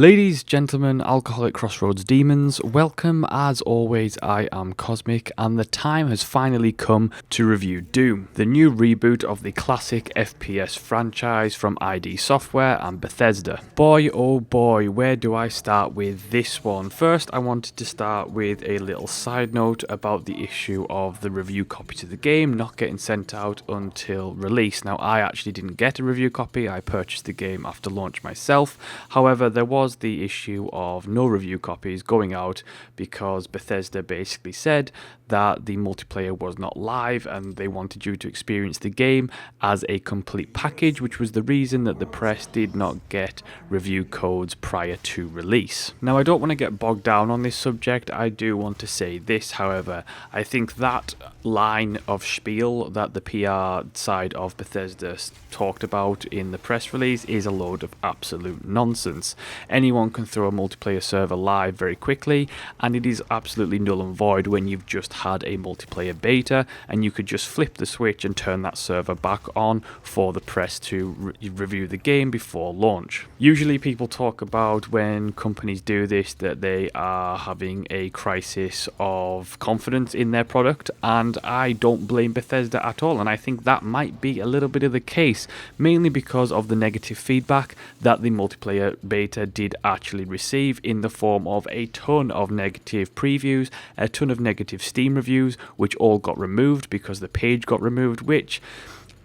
Ladies, gentlemen, alcoholic crossroads demons, welcome. As always, I am Cosmic, and the time has finally come to review Doom, the new reboot of the classic FPS franchise from ID Software and Bethesda. Boy, oh boy, where do I start with this one? First, I wanted to start with a little side note about the issue of the review copy to the game not getting sent out until release. Now, I actually didn't get a review copy. I purchased the game after launch myself. However, there was the issue of no review copies going out because Bethesda basically said that the multiplayer was not live and they wanted you to experience the game as a complete package, which was the reason that the press did not get review codes prior to release. Now, I don't want to get bogged down on this subject. I do want to say this, however. I think that line of spiel that the PR side of Bethesda talked about in the press release is a load of absolute nonsense. Anyone can throw a multiplayer server live very quickly, and it is absolutely null and void when you've just had a multiplayer beta and you could just flip the switch and turn that server back on for the press to review the game before launch. Usually people talk about when companies do this that they are having a crisis of confidence in their product, and I don't blame Bethesda at all, and I think that might be a little bit of the case, mainly because of the negative feedback that the multiplayer beta did actually receive in the form of a ton of negative previews, a ton of negative Steam reviews, which all got removed because the page got removed, which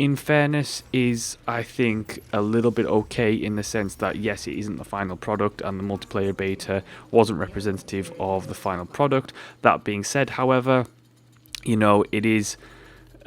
in fairness is, I think, a little bit okay in the sense that yes, it isn't the final product and the multiplayer beta wasn't representative of the final product. That being said, however, it is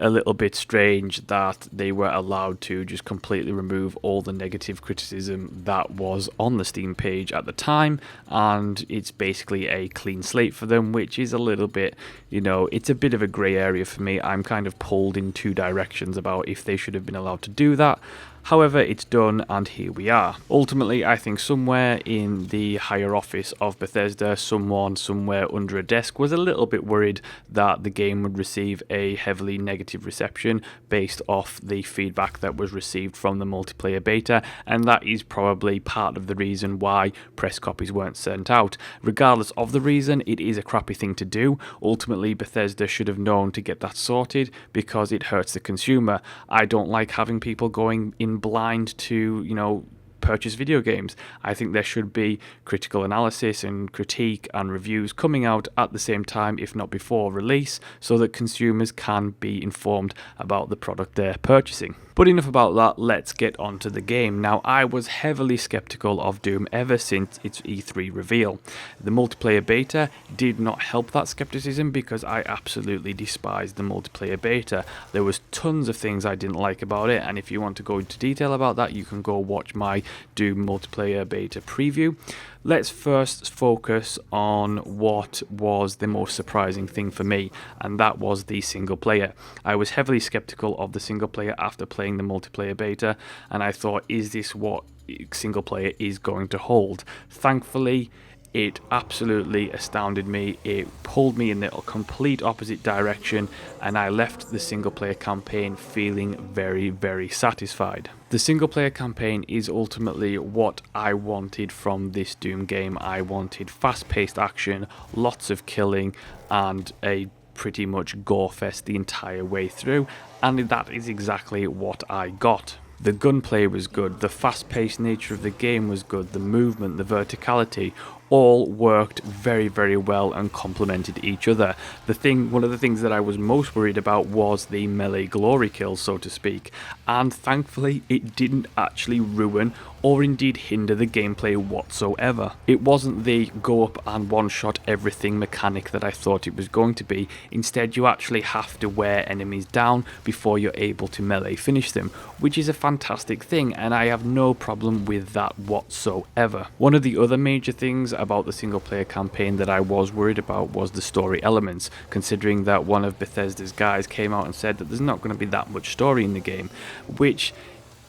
a little bit strange that they were allowed to just completely remove all the negative criticism that was on the Steam page at the time, and it's basically a clean slate for them, which is a little bit, it's a bit of a grey area for me. I'm kind of pulled in two directions about if they should have been allowed to do that. However, it's done, and here we are. Ultimately, I think somewhere in the higher office of Bethesda, someone somewhere under a desk was a little bit worried that the game would receive a heavily negative reception based off the feedback that was received from the multiplayer beta, and that is probably part of the reason why press copies weren't sent out. Regardless of the reason, it is a crappy thing to do. Ultimately, Bethesda should have known to get that sorted because it hurts the consumer. I don't like having people going in blind to, purchase video games. I think there should be critical analysis and critique and reviews coming out at the same time, if not before release, so that consumers can be informed about the product they're purchasing. But enough about that, let's get on to the game. Now, I was heavily skeptical of Doom ever since its E3 reveal. The multiplayer beta did not help that skepticism because I absolutely despised the multiplayer beta. There was tons of things I didn't like about it, and if you want to go into detail about that, you can go watch my Doom multiplayer beta preview. Let's first focus on what was the most surprising thing for me, and that was the single player. I was heavily skeptical of the single player after playing the multiplayer beta, and I thought, is this what single player is going to hold? Thankfully, it absolutely astounded me. It pulled me in the complete opposite direction, and I left the single player campaign feeling very, very satisfied. The single player campaign is ultimately what I wanted from this Doom game. I wanted fast-paced action, lots of killing, and a pretty much gore fest the entire way through, and that is exactly what I got. The gunplay was good, the fast-paced nature of the game was good, the movement, the verticality, all worked very, very well and complemented each other. One of the things that I was most worried about was the melee glory kills, so to speak, and thankfully it didn't actually ruin or indeed hinder the gameplay whatsoever. It wasn't the go up and one-shot everything mechanic that I thought it was going to be. Instead, you actually have to wear enemies down before you're able to melee finish them, which is a fantastic thing, and I have no problem with that whatsoever. One of the other major things about the single player campaign that I was worried about was the story elements, considering that one of Bethesda's guys came out and said that there's not going to be that much story in the game, which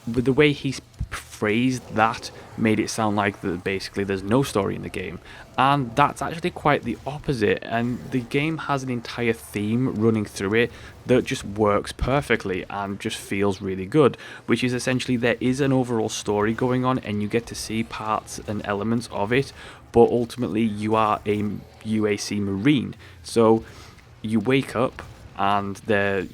with the way he phrased that made it sound like that basically there's no story in the game, and that's actually quite the opposite. And the game has an entire theme running through it that just works perfectly and just feels really good, which is essentially there is an overall story going on and you get to see parts and elements of it, but ultimately you are a UAC Marine, so you wake up and there,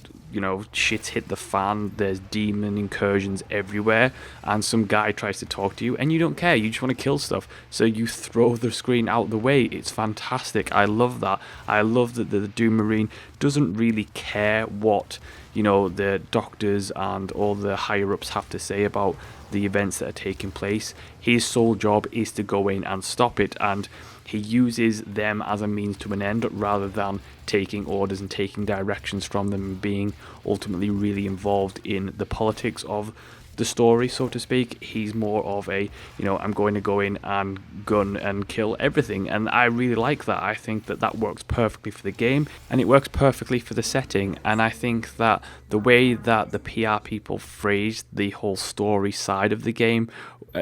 shit's hit the fan, there's demon incursions everywhere, and some guy tries to talk to you, and you don't care, you just want to kill stuff, so you throw the screen out the way. It's fantastic. I love that. I love that the Doom Marine doesn't really care what, the doctors and all the higher-ups have to say about the events that are taking place. His sole job is to go in and stop it, and he uses them as a means to an end rather than taking orders and taking directions from them and being ultimately really involved in the politics of the story, so to speak. He's more of a, I'm going to go in and gun and kill everything, and I really like that. I think that works perfectly for the game, and it works perfectly for the setting, and I think that the way that the PR people phrased the whole story side of the game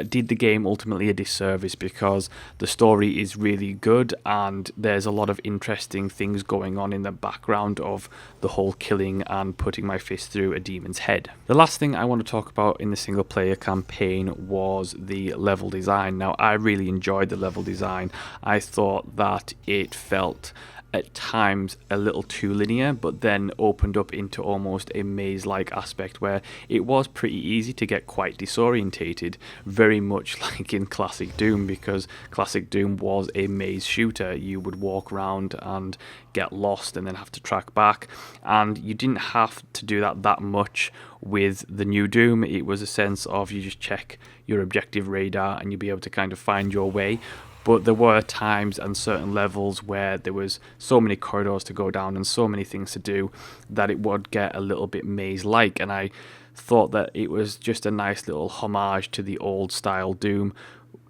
did the game ultimately a disservice, because the story is really good and there's a lot of interesting things going on in the background of the whole killing and putting my fist through a demon's head. The last thing I want to talk about in the single player campaign was the level design. Now, I really enjoyed the level design. I thought that it felt at times a little too linear, but then opened up into almost a maze-like aspect where it was pretty easy to get quite disorientated, very much like in Classic Doom, because Classic Doom was a maze shooter. You would walk around and get lost and then have to track back, and you didn't have to do that much with the new Doom. It was a sense of you just check your objective radar and you'll be able to kind of find your way. But there were times and certain levels where there was so many corridors to go down and so many things to do that it would get a little bit maze-like, and I thought that it was just a nice little homage to the old style Doom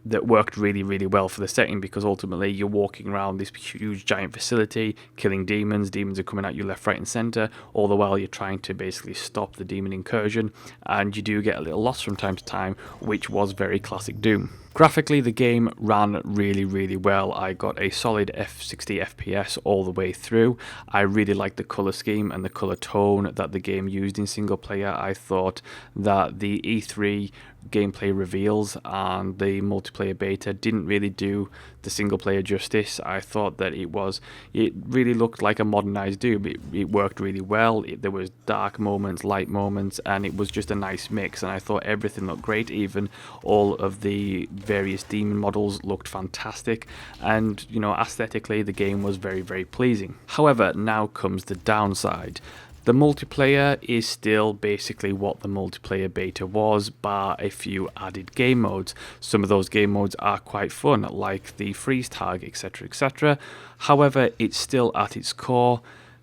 that worked really, really well for the setting, because ultimately you're walking around this huge giant facility killing demons. Demons are coming at you left, right and centre, all the while you're trying to basically stop the demon incursion, and you do get a little lost from time to time, which was very Classic Doom. Graphically, the game ran really, really well. I got a solid 60 FPS all the way through. I really liked the colour scheme and the colour tone that the game used in single player. I thought that the E3 gameplay reveals and the multiplayer beta didn't really do the single player justice. I thought that it really looked like a modernized Doom. It worked really well. There was dark moments, light moments, and it was just a nice mix, and I thought everything looked great. Even all of the various demon models looked fantastic, and aesthetically the game was very, very pleasing. However, now comes the downside. The multiplayer is still basically what the multiplayer beta was, bar a few added game modes. Some of those game modes are quite fun, like the freeze tag, etc, etc. However, it's still at its core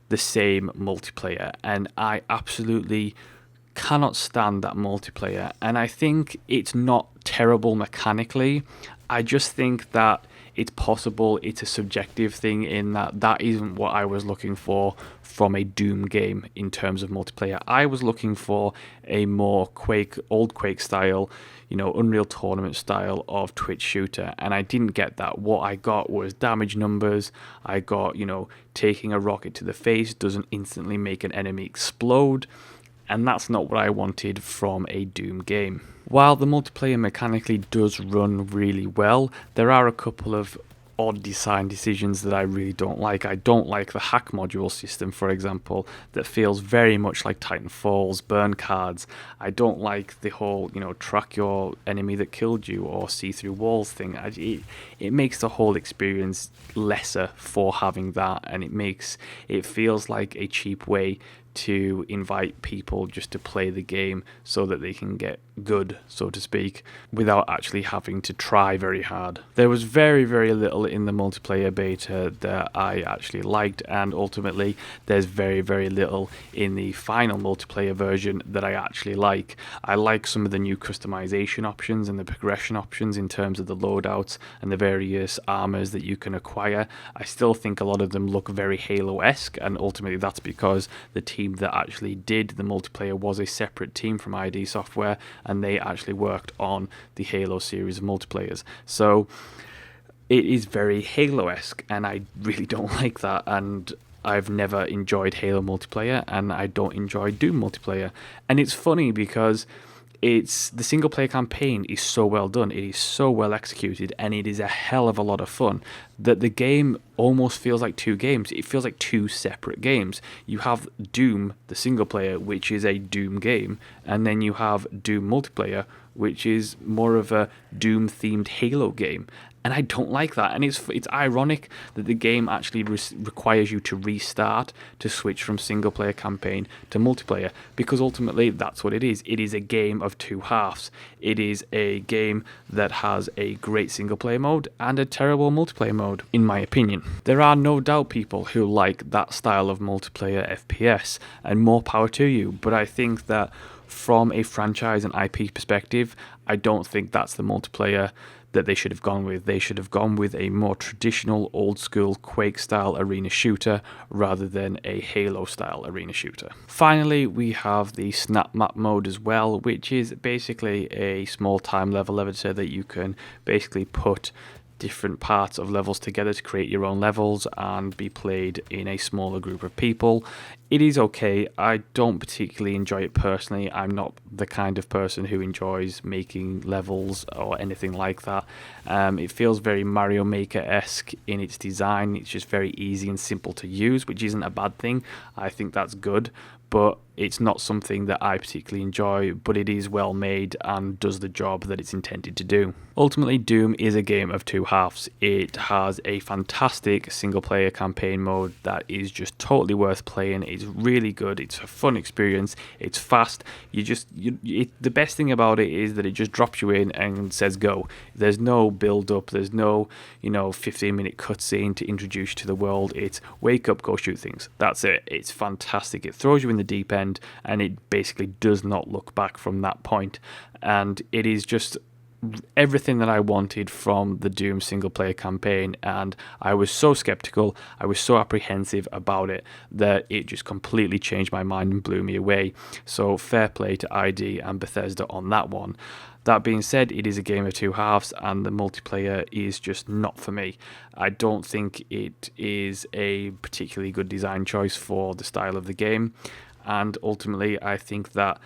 the same multiplayer, and I absolutely cannot stand that multiplayer. And I think it's not terrible mechanically. I just think that it's possible it's a subjective thing, in that isn't what I was looking for from a Doom game in terms of multiplayer. I was looking for a more old Quake style, Unreal Tournament style of Twitch shooter, and I didn't get that. What I got was damage numbers. I got, taking a rocket to the face doesn't instantly make an enemy explode, and that's not what I wanted from a Doom game. While the multiplayer mechanically does run really well, there are a couple of odd design decisions that I really don't like. I don't like the hack module system, for example, that feels very much like Titanfall's burn cards. I don't like the whole, track your enemy that killed you or see through walls thing. It makes the whole experience lesser for having that, and it feels like a cheap way to invite people just to play the game so that they can get good, so to speak, without actually having to try very hard. There was very, very little in the multiplayer beta that I actually liked, and ultimately there's very, very little in the final multiplayer version that I actually like. I like some of the new customization options and the progression options in terms of the loadouts and the various armors that you can acquire. I still think a lot of them look very Halo-esque, and ultimately that's because the team team that actually did the multiplayer was a separate team from ID Software, and they actually worked on the Halo series of multiplayers. So it is very Halo-esque, and I really don't like that, and I've never enjoyed Halo multiplayer, and I don't enjoy Doom multiplayer. And it's funny because the single player campaign is so well done, it is so well executed, and it is a hell of a lot of fun that the game almost feels like two games. It feels like two separate games. You have Doom, the single player, which is a Doom game, and then you have Doom multiplayer, which is more of a Doom themed Halo game. And I don't like that. And it's ironic that the game actually requires you to restart to switch from single player campaign to multiplayer, because ultimately that's what it is. It is a game of two halves. It is a game that has a great single player mode and a terrible multiplayer mode, in my opinion. There are no doubt people who like that style of multiplayer FPS, and more power to you. But I think that from a franchise and IP perspective, I don't think that's the multiplayer that they should have gone with. They should have gone with a more traditional, old-school Quake-style arena shooter rather than a Halo-style arena shooter. Finally, we have the Snap Map mode as well, which is basically a small time level editor that you can basically put different parts of levels together to create your own levels and be played in a smaller group of people. It is okay. I don't particularly enjoy it personally. I'm not the kind of person who enjoys making levels or anything like that. It feels very Mario Maker-esque in its design. It's just very easy and simple to use, which isn't a bad thing. I think that's good, but it's not something that I particularly enjoy, but it is well made and does the job that it's intended to do. Ultimately, Doom is a game of two halves. It has a fantastic single player campaign mode that is just totally worth playing. It's really good. It's a fun experience. It's fast. The best thing about it is that it just drops you in and says go. There's no build up. There's no 15-minute cutscene to introduce you to the world. It's wake up, go shoot things. That's it. It's fantastic. It throws you in the deep end, and it basically does not look back from that point. And it is just everything that I wanted from the Doom single player campaign, and I was so skeptical, I was so apprehensive about it that it just completely changed my mind and blew me away. So fair play to ID and Bethesda on that one. That being said, it is a game of two halves, and the multiplayer is just not for me. I don't think it is a particularly good design choice for the style of the game, and ultimately I think that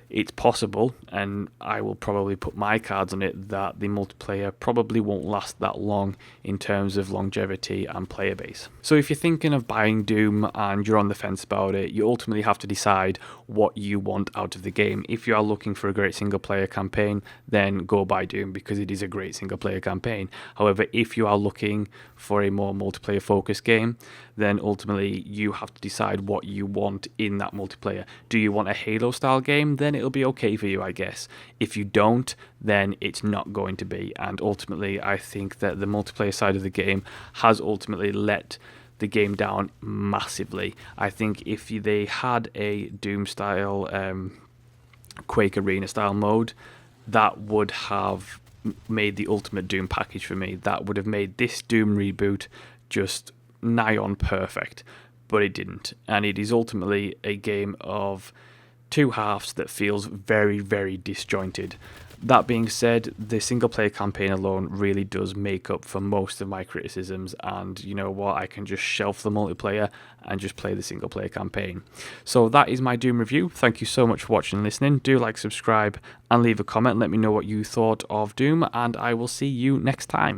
it's possible, and I will probably put my cards on it, that the multiplayer probably won't last that long in terms of longevity and player base. So if you're thinking of buying Doom and you're on the fence about it, you ultimately have to decide what you want out of the game. If you are looking for a great single player campaign, then go buy Doom, because it is a great single player campaign. However, if you are looking for a more multiplayer focused game, then ultimately you have to decide what you want in that multiplayer. Do you want a Halo style game? Then it'll be okay for you, I guess. If you don't, then it's not going to be. And ultimately, I think that the multiplayer side of the game has ultimately let the game down massively. I think if they had a Doom style, Quake Arena style mode, that would have made the ultimate Doom package for me. That would have made this Doom reboot just nigh on perfect, but it didn't. And it is ultimately a game of two halves that feels very, very disjointed. That being said, the single player campaign alone really does make up for most of my criticisms, and you know what, I can just shelf the multiplayer and just play the single player campaign. So that is my Doom review. Thank you so much for watching and listening. Do like, subscribe, and leave a comment. Let me know what you thought of Doom, and I will see you next time.